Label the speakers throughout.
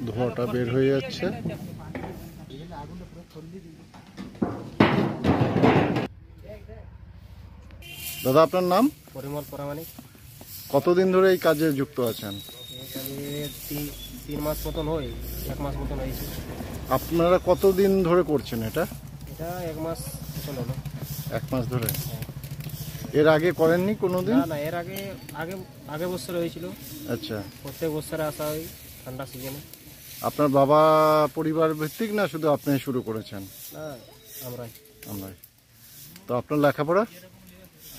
Speaker 1: ধোঁয়াটা বের হয়ে যাচ্ছে। দাদা আপনার নাম?
Speaker 2: পরিমল পরামানিক।
Speaker 1: কতদিন ধরে এই কাজে যুক্ত আছেন?
Speaker 2: 3 মাস মতন হয়, 1 মাস মতন হয়েছে।
Speaker 1: আপনারা কতদিন ধরে করছেন এটা?
Speaker 2: এটা 1 মাস চলো না।
Speaker 1: 1 মাস ধরে? এর আগে করেননি কোনোদিন?
Speaker 2: না, এর আগে আগে বছর হয়েছিল।
Speaker 1: আচ্ছা,
Speaker 2: প্রত্যেক বছরে আসা হয় ঠান্ডা সিজনে।
Speaker 1: আপনার বাবা পরিবার ভিত্তিক না শুধু আপনি শুরু করেছেন?
Speaker 2: না, আমরাই।
Speaker 1: তো আপনার লেখাপড়া?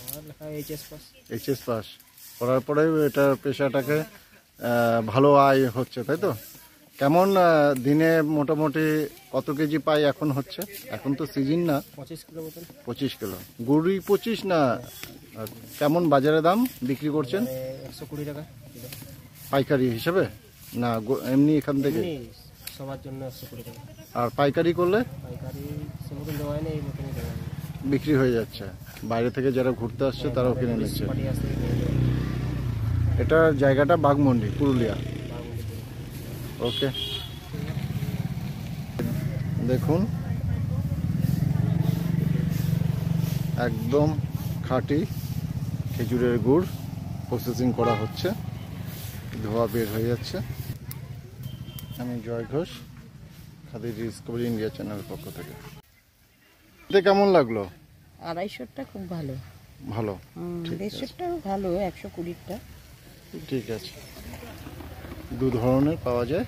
Speaker 2: আমার লেখা এইচএস পাস।
Speaker 1: এইচএস পাস করার পরে এটা পেশাটাকে ভালো আয় হচ্ছে, তাই তো? কেমন দিনে মোটামুটি কত কেজি পাই এখন হচ্ছে? এখন তো সিজন না।
Speaker 2: 25 কিলো মতন।
Speaker 1: 25 কিলো? গুড়ি 25 না? কেমন বাজারে দাম বিক্রি করছেন?
Speaker 2: 120 টাকা কিলো।
Speaker 1: পাইকারি হিসেবে না এমনি এখান থেকে?
Speaker 2: সবার জন্য 120 টাকা।
Speaker 1: আর পাইকারি করলে?
Speaker 2: পাইকারি সে মতন দেওয়া হয় না, এই মতনই দেওয়া হয়।
Speaker 1: বিক্রি হয়ে যাচ্ছে, বাইরে থেকে যারা ঘুরতে আসছে তারাও কিনে নিচ্ছে। এটা জায়গাটা বাঘমুন্ডি, পুরুলিয়া। ওকে, দেখুন একদম খাঁটি খেজুরের গুড় প্রসেসিং করা হচ্ছে, ধোয়া বের হয়ে যাচ্ছে। আমি জয় ঘোষ, খাদি ডিসকভারি ইন্ডিয়া চ্যানেলের পক্ষ থেকে। এতে কেমন লাগলো?
Speaker 3: 250টা খুব ভালো।
Speaker 1: ভালো?
Speaker 3: 150টাও ভালো, 120টা
Speaker 1: ঠিক আছে। দু ধরনের পাওয়া যায়।